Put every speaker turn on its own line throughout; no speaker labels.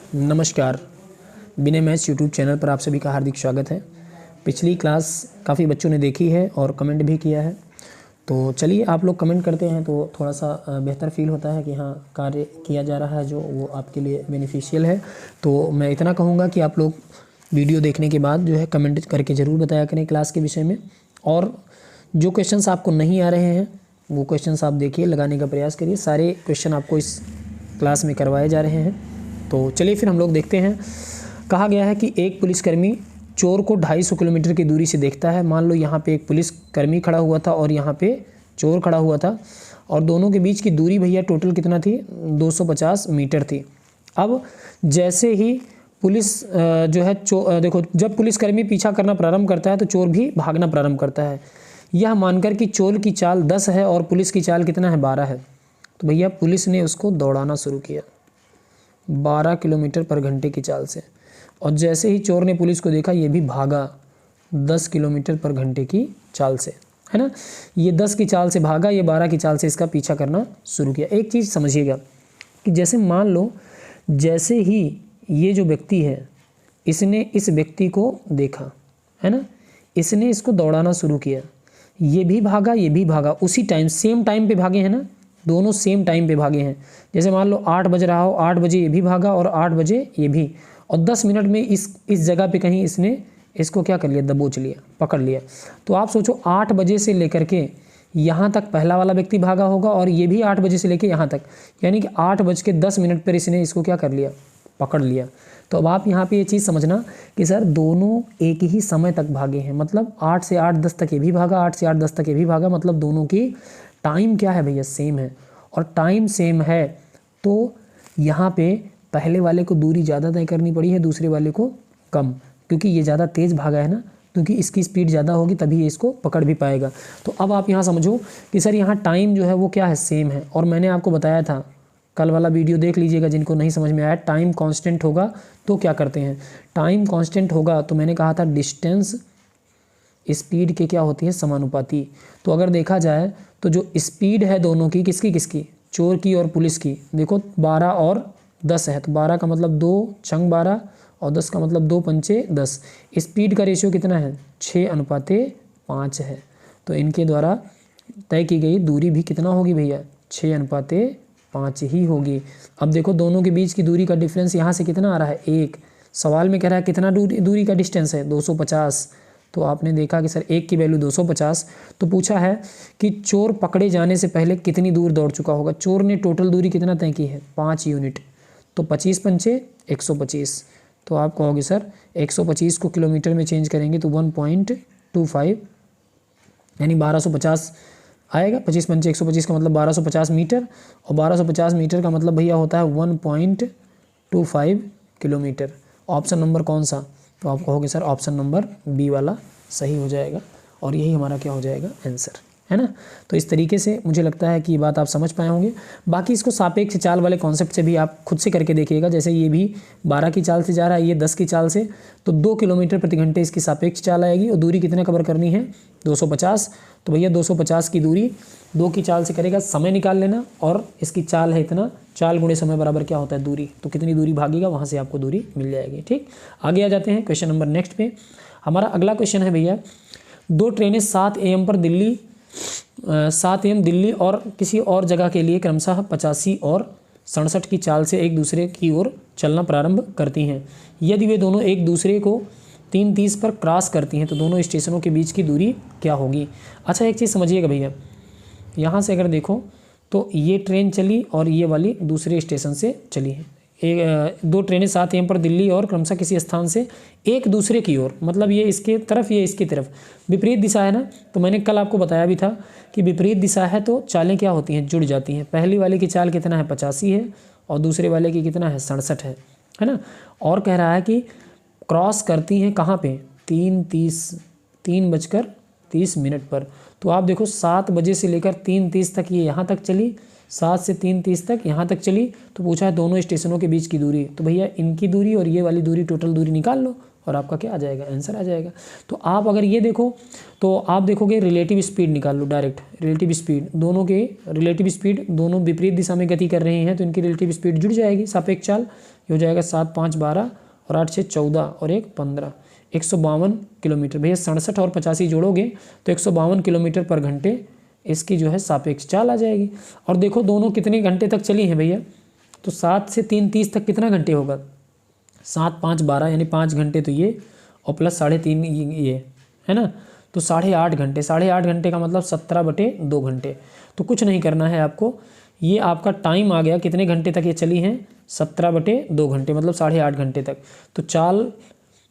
नमस्कार। बिना maths YouTube channel पर आप सभी का हार्दिक स्वागत है। पिछली क्लास काफ़ी बच्चों ने देखी है और कमेंट भी किया है, तो चलिए आप लोग कमेंट करते हैं तो थोड़ा सा बेहतर फील होता है कि हाँ कार्य किया जा रहा है जो वो आपके लिए बेनिफिशियल है। तो मैं इतना कहूँगा कि आप लोग वीडियो देखने के बाद जो है कमेंट करके ज़रूर बताया करें क्लास के विषय में, और जो क्वेश्चंस आपको नहीं आ रहे हैं वो क्वेश्चंस आप देखिए, लगाने का प्रयास करिए। सारे क्वेश्चन आपको इस क्लास में करवाए जा रहे हैं। तो चलिए फिर हम लोग देखते हैं। कहा गया है कि एक पुलिसकर्मी चोर को 250 किलोमीटर की दूरी से देखता है। मान लो यहाँ पे एक पुलिसकर्मी खड़ा हुआ था और यहाँ पे चोर खड़ा हुआ था, और दोनों के बीच की दूरी भैया टोटल कितना थी, 250 मीटर थी। अब जैसे ही पुलिस जो है देखो, जब पुलिसकर्मी पीछा करना प्रारंभ करता है तो चोर भी भागना प्रारंभ करता है। यह मानकर कि चोर की चाल 10 है और पुलिस की चाल कितना है, 12 है। तो भैया पुलिस ने उसको दौड़ाना शुरू किया 12 किलोमीटर पर घंटे की चाल से, और जैसे ही चोर ने पुलिस को देखा ये भी भागा 10 किलोमीटर पर घंटे की चाल से, है ना। ये 10 की चाल से भागा, ये 12 की चाल से इसका पीछा करना शुरू किया। एक चीज़ समझिएगा कि जैसे मान लो जैसे ही ये जो व्यक्ति है इसने इस व्यक्ति को देखा, है ना, इसने इसको दौड़ाना शुरू किया, ये भी भागा ये भी भागा, उसी टाइम सेम टाइम पे भागे हैं ना, दोनों सेम टाइम पे भागे हैं। जैसे मान लो 8 बज रहा हो, 8 बजे ये भी भागा और 8 बजे ये भी, और 10 मिनट में इस जगह पे कहीं इसने इसको क्या कर लिया, दबोच लिया, पकड़ लिया। तो आप सोचो 8 बजे से लेकर के यहाँ तक पहला वाला व्यक्ति भागा होगा और ये भी 8 बजे से लेकर यहाँ तक, यानी कि 8:10 पर इसने इसको क्या कर लिया, पकड़ लिया। तो अब आप यहाँ पे ये चीज़ समझना कि सर दोनों एक ही समय तक भागे हैं, मतलब 8 से 8:10 तक ये भी भागा, 8 से 8:10 तक ये भी भागा, मतलब दोनों की टाइम क्या है भैया, सेम है। और टाइम सेम है तो यहाँ पे पहले वाले को दूरी ज़्यादा तय करनी पड़ी है, दूसरे वाले को कम, क्योंकि ये ज़्यादा तेज़ भागा है ना, क्योंकि इसकी स्पीड ज़्यादा होगी तभी ये इसको पकड़ भी पाएगा। तो अब आप यहाँ समझो कि सर यहाँ टाइम जो है वो क्या है, सेम है। और मैंने आपको बताया था, कल वाला वीडियो देख लीजिएगा जिनको नहीं समझ में आया, टाइम कांस्टेंट होगा तो क्या करते हैं, टाइम कांस्टेंट होगा तो मैंने कहा था डिस्टेंस स्पीड के क्या होती है, समानुपाती। तो अगर देखा जाए तो जो स्पीड है दोनों की, किसकी, चोर की और पुलिस की, देखो 12 और 10 है, तो 12 का मतलब 2 छंग 12 और 10 का मतलब 2 पंचे 10। स्पीड का रेशियो कितना है, 6:5 है। तो इनके द्वारा तय की गई दूरी भी कितना होगी भैया, 6:5 ही होगी। अब देखो दोनों के बीच की दूरी का डिफरेंस यहाँ से कितना आ रहा है, 1। सवाल में कह रहा है कितना दूरी का डिस्टेंस है, 250। तो आपने देखा कि सर 1 की वैल्यू 250। तो पूछा है कि चोर पकड़े जाने से पहले कितनी दूर दौड़ चुका होगा। चोर ने टोटल दूरी कितना तय की है, 5 यूनिट। तो 25 पंचे 125। तो आप कहोगे सर 125 को किलोमीटर में चेंज करेंगे तो 1.25 यानी 1250 आएगा। 25 पंचे 125 का मतलब 1250 मीटर, और 1250 मीटर का मतलब भैया होता है 1.25 किलोमीटर। ऑप्शन नंबर कौन सा, तो आप कहोगे सर ऑप्शन नंबर बी वाला सही हो जाएगा, और यही हमारा क्या हो जाएगा, आंसर, है ना। तो इस तरीके से मुझे लगता है कि ये बात आप समझ पाए होंगे। बाकी इसको सापेक्ष चाल वाले कॉन्सेप्ट से भी आप खुद से करके देखिएगा। जैसे ये भी 12 की चाल से जा रहा है, ये 10 की चाल से, तो 2 किलोमीटर प्रति घंटे इसकी सापेक्ष चाल आएगी, और दूरी कितने कवर करनी है, 250। तो भैया 250 की दूरी 2 की चाल से करेगा, समय निकाल लेना, और इसकी चाल है इतना, चाल गुणे समय बराबर क्या होता है, दूरी। तो कितनी दूरी भागेगा वहाँ से आपको दूरी मिल जाएगी। ठीक, आगे आ जाते हैं क्वेश्चन नंबर नेक्स्ट पे। हमारा अगला क्वेश्चन है भैया, 2 ट्रेनें 7 AM पर 7 AM दिल्ली और किसी और जगह के लिए क्रमशः 85 और 67 की चाल से एक दूसरे की ओर चलना प्रारंभ करती हैं। यदि वे दोनों एक दूसरे को 3:30 पर क्रॉस करती हैं तो दोनों स्टेशनों के बीच की दूरी क्या होगी। अच्छा एक चीज़ समझिएगा भैया, यहाँ से अगर देखो तो ये ट्रेन चली और ये वाली दूसरे स्टेशन से चली है। 2 ट्रेनें 7 AM पर दिल्ली और क्रमशः किसी स्थान से एक दूसरे की ओर, मतलब ये इसके तरफ ये इसकी तरफ, विपरीत दिशा है ना। तो मैंने कल आपको बताया भी था कि विपरीत दिशा है तो चालें क्या होती हैं, जुड़ जाती हैं। पहली वाले की चाल कितना है, 85 है, और दूसरे वाले की कितना है, 67 है ना। और कह रहा है कि क्रॉस करती हैं कहाँ पे, 3:30 पर। तो आप देखो 7 बजे से लेकर 3:30 तक ये यहाँ तक चली, 7 से 3:30 तक यहाँ तक चली। तो पूछा है दोनों स्टेशनों के बीच की दूरी, तो भैया इनकी दूरी और ये वाली दूरी टोटल दूरी निकाल लो और आपका क्या आ जाएगा, आंसर आ जाएगा। तो आप अगर ये देखो तो आप देखोगे रिलेटिव स्पीड निकाल लो डायरेक्ट, रिलेटिव स्पीड दोनों के, रिलेटिव स्पीड दोनों विपरीत दिशा में गति कर रहे हैं तो इनकी रिलेटिव स्पीड जुड़ जाएगी, सापेक्ष चाल। ये हो जाएगा 7 5 12 और 8 6 14 और 1 15, 152 किलोमीटर। भैया 67 और 85 जोड़ोगे तो 152 किलोमीटर पर घंटे इसकी जो है सापेक्ष चाल आ जाएगी। और देखो दोनों कितने घंटे तक चली हैं भैया, तो 7 से 3 30 तक कितना घंटे होगा, 7 5 12 यानी 5 घंटे तो ये और प्लस 3.5 ये है ना, तो 8.5 घंटे, 8.5 घंटे का मतलब 17/2 घंटे। तो कुछ नहीं करना है आपको, ये आपका टाइम आ गया, कितने घंटे तक ये चली हैं, 17/2 घंटे मतलब 8.5 घंटे तक। तो चाल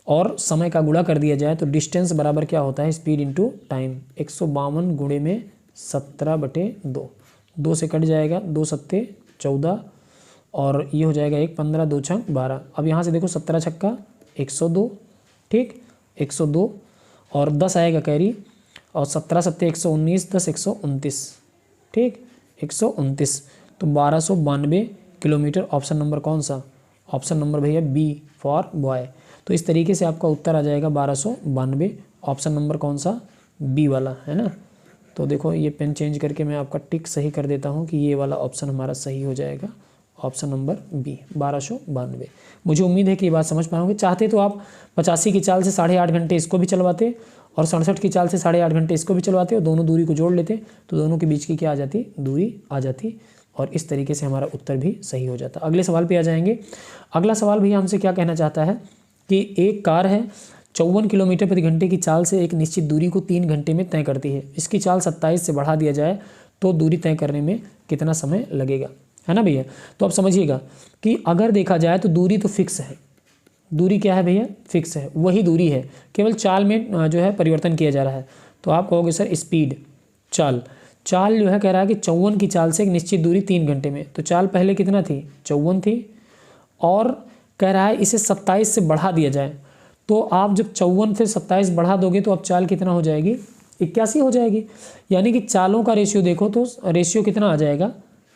और समय का गुणा कर दिया जाए तो डिस्टेंस बराबर क्या होता है, स्पीड इंटू टाइम। 152 गुणे में 17/2, 2 से कट जाएगा, 2 सत्ते 14 और ये हो जाएगा 1 15, 2 छंग 12। अब यहाँ से देखो 17 छक्का 102, ठीक 102 और 10 आएगा कैरी और 17 सत्ते 119, 10 129, ठीक 129, तो 1292 किलोमीटर। ऑप्शन नंबर कौन सा, ऑप्शन नंबर भैया बी फॉर बॉय। तो इस तरीके से आपका उत्तर आ जाएगा 1292, ऑप्शन नंबर कौन सा, बी वाला है ना। तो देखो ये पेन चेंज करके मैं आपका टिक सही कर देता हूँ कि ये वाला ऑप्शन हमारा सही हो जाएगा, ऑप्शन नंबर बी 1292। मुझे उम्मीद है कि ये बात समझ पाओगे। चाहते तो आप 85 की चाल से 8.5 घंटे इसको भी चलवाते और 67 की चाल से 8.5 घंटे इसको भी चलवाते और दोनों दूरी को जोड़ लेते तो दोनों के बीच की क्या आ जाती, दूरी आ जाती और इस तरीके से हमारा उत्तर भी सही हो जाता। अगले सवाल पे आ जाएंगे। अगला सवाल भैया हमसे क्या कहना चाहता है कि एक कार है 54 किलोमीटर प्रति घंटे की चाल से एक निश्चित दूरी को 3 घंटे में तय करती है। इसकी चाल 27 से बढ़ा दिया जाए तो दूरी तय करने में कितना समय लगेगा, है ना भैया। तो अब समझिएगा कि अगर देखा जाए तो दूरी तो फिक्स है, दूरी क्या है भैया, फिक्स है, वही दूरी है, केवल चाल में जो है परिवर्तन किया जा रहा है। तो आप कहोगे सर स्पीड, चाल, चाल जो है कह रहा है कि 54 की चाल से एक निश्चित दूरी 3 घंटे में, तो चाल पहले कितना थी, 54 थी और कह रहा है इसे 27 से बढ़ा दिया जाए। तो आप जब 54 से 27 बढ़ा दोगे तो अब चाल कितना हो जाएगी, 81 हो जाएगी। यानी कि चालों का रेशियो देखो तो रेशियो कितना आ जाएगा,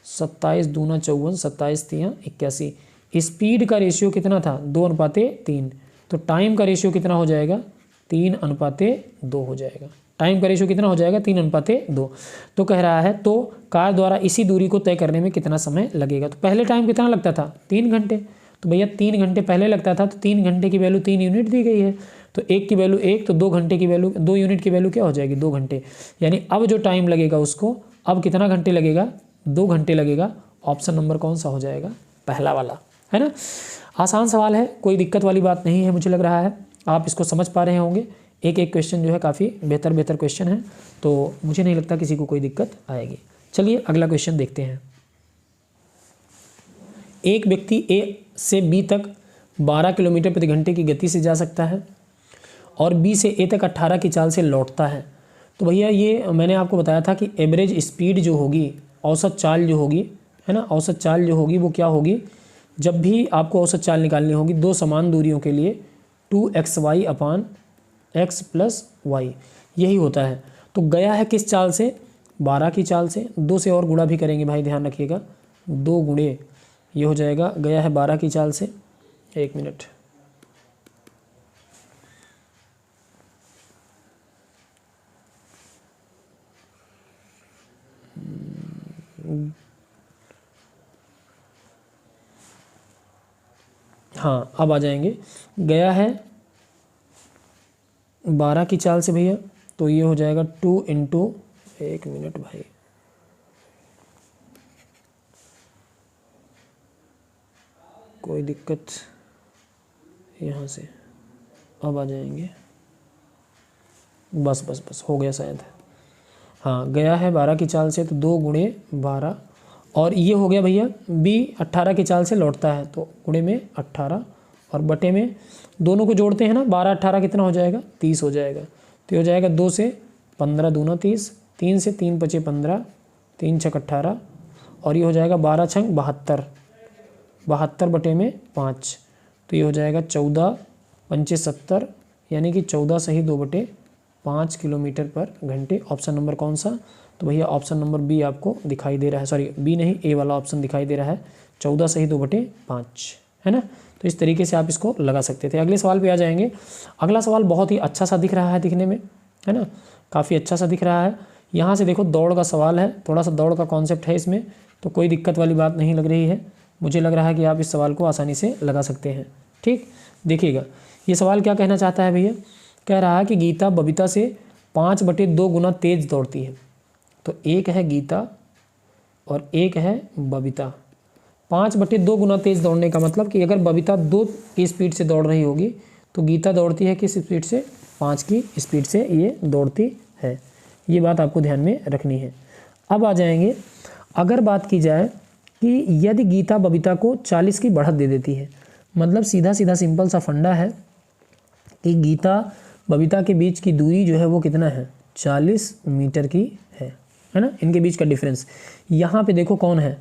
27 दूना 54, 27 तियाँ 81। स्पीड का रेशियो कितना था, 2:3। तो टाइम का रेशियो कितना हो जाएगा, 3:2 हो जाएगा। टाइम का रेशियो कितना हो जाएगा, 3:2। तो कह रहा है तो कार द्वारा इसी दूरी को तय करने में कितना समय लगेगा। तो पहले टाइम कितना लगता था, 3 घंटे। तो भैया 3 घंटे पहले लगता था तो 3 घंटे की वैल्यू 3 यूनिट दी गई है, तो 1 की वैल्यू 1, तो 2 घंटे की वैल्यू 2 यूनिट की वैल्यू क्या हो जाएगी, 2 घंटे। यानी अब जो टाइम लगेगा उसको अब कितना घंटे लगेगा, 2 घंटे लगेगा। ऑप्शन नंबर कौन सा हो जाएगा, पहला वाला, है ना। आसान सवाल है, कोई दिक्कत वाली बात नहीं है, मुझे लग रहा है आप इसको समझ पा रहे होंगे। एक एक क्वेश्चन जो है काफ़ी बेहतर क्वेश्चन है, तो मुझे नहीं लगता किसी को कोई दिक्कत आएगी। चलिए अगला क्वेश्चन देखते हैं। एक व्यक्ति ए से बी तक 12 किलोमीटर प्रति घंटे की गति से जा सकता है और बी से ए तक 18 की चाल से लौटता है। तो भैया ये मैंने आपको बताया था कि एवरेज स्पीड जो होगी, औसत चाल जो होगी, है ना, औसत चाल जो होगी वो क्या होगी, जब भी आपको औसत चाल निकालनी होगी दो समान दूरियों के लिए 2xy अपान x प्लस वाई, यही होता है। तो गया है किस चाल से, 12 की चाल से। 2 से और गुणा भी करेंगे भाई, ध्यान रखिएगा, 2 गुणे ये हो जाएगा, गया है 12 की चाल से। 1 मिनट, हाँ अब आ जाएंगे। गया है 12 की चाल से भैया, तो ये हो जाएगा 2 इंटू, 1 मिनट भाई, कोई दिक्कत, यहाँ से अब आ जाएंगे, बस हो गया शायद। हाँ गया है 12 की चाल से तो 2 गुणे 12 और ये हो गया भैया बी 18 की चाल से लौटता है तो गुणे में 18 और बटे में दोनों को जोड़ते हैं ना, 12 18 कितना हो जाएगा, 30 हो जाएगा। तो ये हो जाएगा 2 से 15 दूना 30, 3 से 3 बचे 15, 3 छक 18 और ये हो जाएगा 12 छंग 72, 72 बटे में 5, तो ये हो जाएगा 14 पंचे 70, यानी कि 14 सही 2/5 किलोमीटर पर घंटे। ऑप्शन नंबर कौन सा, तो भैया ऑप्शन नंबर बी आपको दिखाई दे रहा है, सॉरी बी नहीं, ए वाला ऑप्शन दिखाई दे रहा है, 14 सही 2/5। है ना। तो इस तरीके से आप इसको लगा सकते थे। अगले सवाल पे आ जाएंगे। अगला सवाल बहुत ही अच्छा सा दिख रहा है दिखने में, है ना, काफ़ी अच्छा सा दिख रहा है। यहाँ से देखो दौड़ का सवाल है, थोड़ा सा दौड़ का कॉन्सेप्ट है इसमें, तो कोई दिक्कत वाली बात नहीं लग रही है। मुझे लग रहा है कि आप इस सवाल को आसानी से लगा सकते हैं। ठीक, देखिएगा ये सवाल क्या कहना चाहता है भैया, कह रहा है कि गीता बबीता से 5/2 गुना तेज दौड़ती है। तो एक है गीता और एक है बबीता। 5/2 गुना तेज़ दौड़ने का मतलब कि अगर बबीता 2 की स्पीड से दौड़ रही होगी तो गीता दौड़ती है किस स्पीड से, 5 की स्पीड से ये दौड़ती है। ये बात आपको ध्यान में रखनी है। अब आ जाएंगे, अगर बात की जाए कि यदि गीता बबीता को 40 की बढ़त दे देती है, मतलब सीधा सीधा सिंपल सा फंडा है कि गीता बबीता के बीच की दूरी जो है वो कितना है, 40 मीटर की है ना, इनके बीच का डिफरेंस। यहाँ पे देखो कौन है,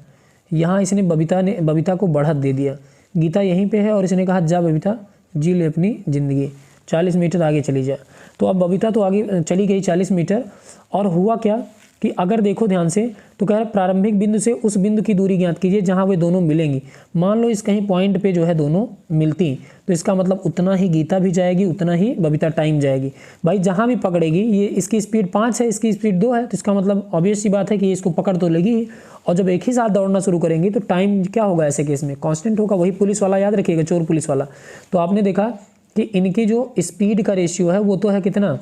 यहाँ इसने बबीता को बढ़त दे दिया, गीता यहीं पे है और इसने कहा जा बबीता जी ले अपनी ज़िंदगी, 40 मीटर आगे चली जा। तो अब बबीता तो आगे चली गई 40 मीटर, और हुआ क्या कि अगर देखो ध्यान से तो कह रहा है प्रारंभिक बिंदु से उस बिंदु की दूरी ज्ञात कीजिए जहाँ वे दोनों मिलेंगी। मान लो इस कहीं पॉइंट पे जो है दोनों मिलती, तो इसका मतलब उतना ही गीता भी जाएगी, उतना ही बबीता टाइम जाएगी। भाई जहाँ भी पकड़ेगी, ये इसकी स्पीड 5 है, इसकी स्पीड 2 है, तो इसका मतलब ऑब्वियस सी बात है कि इसको पकड़ तो लेगी ही। और जब एक ही साथ दौड़ना शुरू करेंगी तो टाइम क्या होगा ऐसे केस में, कांस्टेंट होगा। वही पुलिस वाला याद रखिएगा, चोर पुलिस वाला। तो आपने देखा कि इनकी जो स्पीड का रेशियो है वो तो है कितना,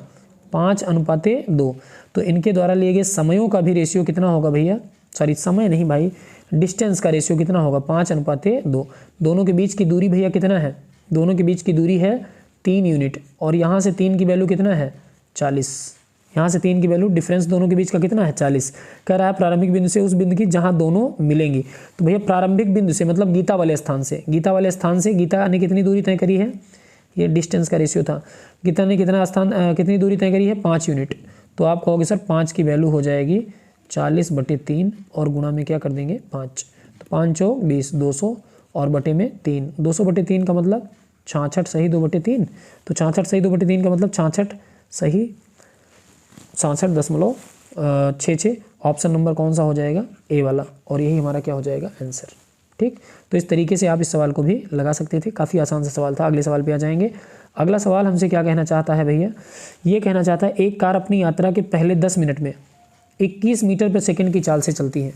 5:2। तो इनके द्वारा लिए गए समयों का भी रेशियो कितना होगा भैया, सॉरी समय नहीं भाई, डिस्टेंस का रेशियो कितना होगा, 5:2। दोनों के बीच की दूरी भैया कितना है, दोनों के बीच की दूरी है 3 यूनिट, और यहाँ से 3 की वैल्यू कितना है 40, यहाँ से 3 की वैल्यू डिफरेंस दोनों के बीच का कितना है 40। कह रहा है प्रारंभिक बिंदु से उस बिंदु की जहाँ दोनों मिलेंगी। तो भैया प्रारंभिक बिंदु से मतलब गीता वाले स्थान से, गीता वाले स्थान से गीता ने कितनी दूरी तय करी है, ये डिस्टेंस का रेशियो था, गीता ने कितनी दूरी तय करी है 5 यूनिट। तो आप कहोगे सर 5 की वैल्यू हो जाएगी 40/3 और गुणा में क्या कर देंगे 5, तो 5 चौक 20, 200 और बटे में 3, 200/3 का मतलब 66 सही 2/3। तो 66 सही 2/3 का मतलब 66 सही 66.66। ऑप्शन नंबर कौन सा हो जाएगा, ए वाला, और यही हमारा क्या हो जाएगा आंसर। ठीक, तो इस तरीके से आप इस सवाल को भी लगा सकते थे, काफ़ी आसान सा सवाल था। अगले सवाल पे आ जाएंगे। अगला सवाल हमसे क्या कहना चाहता है भैया, ये कहना चाहता है एक कार अपनी यात्रा के पहले 10 मिनट में 21 मीटर प्रति सेकंड की चाल से चलती है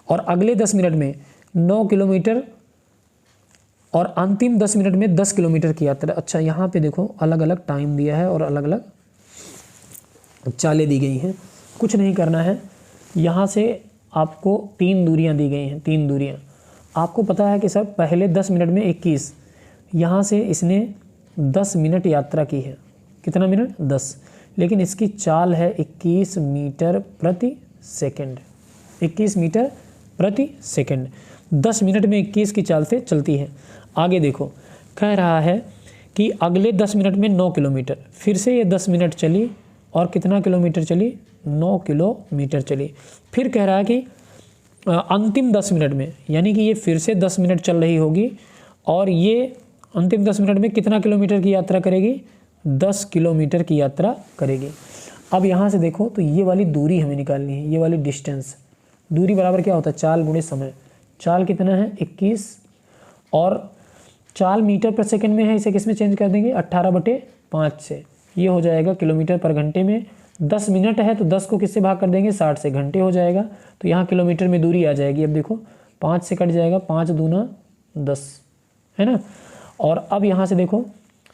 और अगले 10 मिनट में 9 किलोमीटर और अंतिम 10 मिनट में 10 किलोमीटर की यात्रा। अच्छा, यहाँ पे देखो अलग अलग टाइम दिया है और अलग अलग चालें दी गई हैं। कुछ नहीं करना है, यहाँ से आपको 3 दूरियाँ दी गई हैं, 3 दूरियाँ। आपको पता है कि सर पहले 10 मिनट में 21, यहाँ से इसने 10 मिनट यात्रा की है, कितना मिनट 10, लेकिन इसकी चाल है 21 मीटर प्रति सेकंड, 21 मीटर प्रति सेकंड। 10 मिनट में 21 की चाल से चलती है। आगे देखो, कह रहा है कि अगले 10 मिनट में 9 किलोमीटर, फिर से ये 10 मिनट चली और कितना किलोमीटर चली, 9 किलोमीटर चली। फिर कह रहा है कि अंतिम 10 मिनट में, यानी कि ये फिर से 10 मिनट चल रही होगी और ये अंतिम 10 मिनट में कितना किलोमीटर की यात्रा करेगी, 10 किलोमीटर की यात्रा करेगी। अब यहाँ से देखो तो ये वाली दूरी हमें निकालनी है, ये वाली डिस्टेंस। दूरी बराबर क्या होता है, चाल गुणे समय। चाल कितना है 21 और चाल मीटर पर सेकंड में है, इसे किस में चेंज कर देंगे 18/5 से। ये हो जाएगा किलोमीटर पर घंटे में। 10 मिनट है तो 10 को किससे भाग कर देंगे 60 से, घंटे हो जाएगा। तो यहाँ किलोमीटर में दूरी आ जाएगी। अब देखो 5 से कट जाएगा, 5 दूना 10, है ना। और अब यहाँ से देखो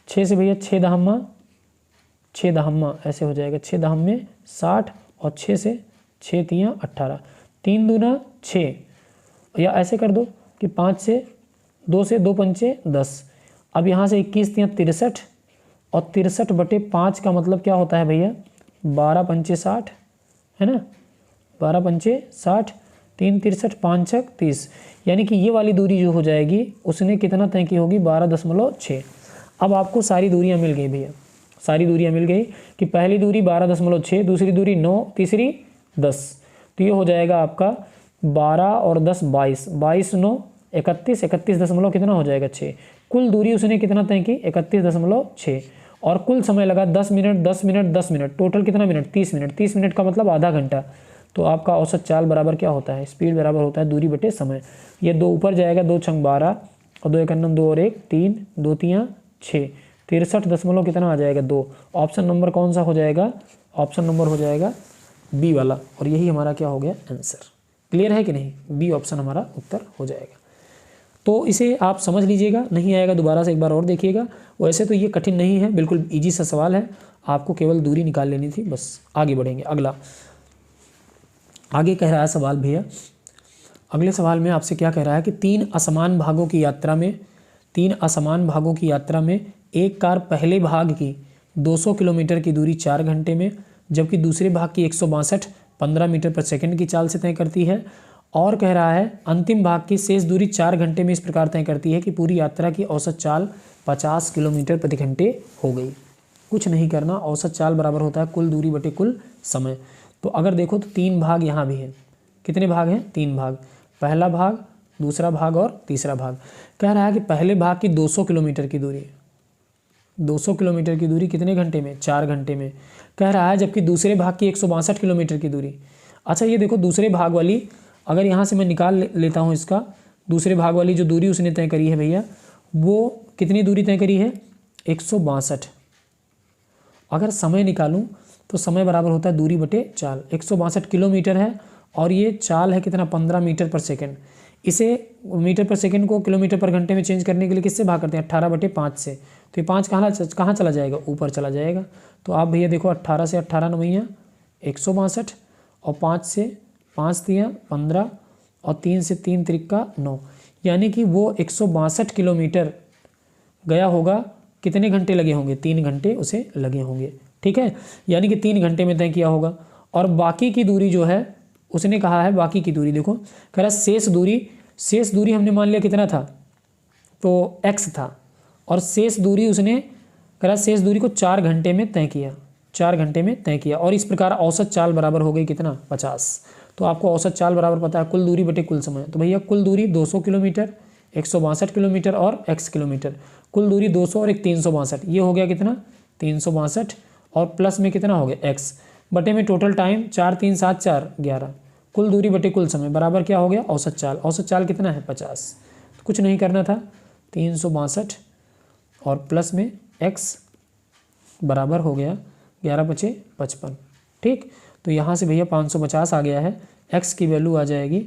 6 से भैया 6 दहम्मा ऐसे हो जाएगा, 6 दहम्मे 60 और 6 से 6 तियाँ 18, 3 दूना 6, या ऐसे कर दो कि 5 से 2 से 2 पंचे 10। अब यहाँ से 21 तियाँ 63 और 63/5 का मतलब क्या होता है भैया 12 पंचे 60, है ना, 12 पंचे 60, 3 63 5 6 30, यानी कि ये वाली दूरी जो हो जाएगी उसने कितना तय की होगी 12.6। अब आपको सारी दूरियां मिल गई भैया, सारी दूरियां मिल गई कि पहली दूरी 12.6, दूसरी दूरी 9, तीसरी 10। तो ये हो जाएगा आपका 12 और 10 22, 22 9 31, 31 दशमलव कितना हो जाएगा 6। कुल दूरी उसने कितना तय की 31.6 और कुल समय लगा 10 मिनट 10 मिनट 10 मिनट, टोटल कितना मिनट 30 मिनट। 30 मिनट का मतलब आधा घंटा। तो आपका औसत चाल बराबर क्या होता है, स्पीड बराबर होता है दूरी बटे समय। ये 2 ऊपर जाएगा, 2 छंग 12 और 2 1 2 और 1 3, 2 3 6, 63 दशमलव कितना आ जाएगा 2। ऑप्शन नंबर कौन सा हो जाएगा, ऑप्शन नंबर हो जाएगा बी वाला, और यही हमारा क्या हो गया आंसर। क्लियर है कि नहीं, बी ऑप्शन हमारा उत्तर हो जाएगा। तो इसे आप समझ लीजिएगा, नहीं आएगा दोबारा से एक बार और देखिएगा। वैसे तो ये कठिन नहीं है, बिल्कुल ईजी सा सवाल है, आपको केवल दूरी निकाल लेनी थी बस। आगे बढ़ेंगे, अगला आगे कह रहा है सवाल भैया, अगले सवाल में आपसे क्या कह रहा है कि 3 असमान भागों की यात्रा में एक कार पहले भाग की 200 किलोमीटर की दूरी 4 घंटे में, जबकि दूसरे भाग की 162 15 मीटर पर सेकंड की चाल से तय करती है। और कह रहा है अंतिम भाग की शेष दूरी 4 घंटे में इस प्रकार तय करती है कि पूरी यात्रा की औसत चाल 50 किलोमीटर प्रति घंटे हो गई। कुछ नहीं करना, औसत चाल बराबर होता है कुल दूरी बटे कुल समय। तो अगर देखो तो 3 भाग यहाँ भी है, कितने भाग हैं 3 भाग, पहला भाग, दूसरा भाग और तीसरा भाग। कह रहा है कि पहले भाग की 200 किलोमीटर की दूरी, 200 किलोमीटर की दूरी कितने घंटे में, 4 घंटे में कह रहा है, जबकि दूसरे भाग की 162 किलोमीटर की दूरी। अच्छा ये देखो दूसरे भाग वाली, अगर यहाँ से मैं निकाल लेता हूँ इसका, दूसरे भाग वाली जो दूरी उसने तय करी है भैया, वो कितनी दूरी तय करी है 162। अगर समय निकालूं तो समय बराबर होता है दूरी बटे चाल। 162 किलोमीटर है और ये चाल है कितना 15 मीटर पर सेकंड। इसे मीटर पर सेकंड को किलोमीटर पर घंटे में चेंज करने के लिए किससे भाग करते हैं 18 बटे 5 से। तो ये 5 कहाँ चला जाएगा, ऊपर चला जाएगा। तो आप भैया देखो 18 से 18 नवैया 162 और 5 से 5 तियाँ 15 और 3 से 3 त्रिक्का 9, यानी कि वो 162 किलोमीटर गया होगा। कितने घंटे लगे होंगे, 3 घंटे उसे लगे होंगे। ठीक है, यानी कि 3 घंटे में तय किया होगा। और बाकी की दूरी जो है उसने कहा है, बाकी की दूरी देखो कह रहा शेष दूरी हमने मान लिया कितना था, तो x था, और शेष दूरी उसने कह रहा शेष दूरी को 4 घंटे में तय किया, 4 घंटे में तय किया। और इस प्रकार औसत चाल बराबर हो गई कितना 50। तो आपको औसत चाल बराबर पता है कुल दूरी बटे कुल समय। तो भैया कुल दूरी 200 किलोमीटर, 162 किलोमीटर और x किलोमीटर, कुल दूरी 200 और एक 362, ये हो गया कितना 362, और प्लस में कितना हो गया x बटे में टोटल टाइम 4 3 7 4 11, कुल दूरी बटे कुल समय बराबर क्या हो गया औसत चाल। औसत चाल कितना है 50। तो कुछ नहीं करना था, 362 और प्लस में x बराबर हो गया 11 5 55। ठीक, तो यहाँ से भैया 550 आ गया है, x की वैल्यू आ जाएगी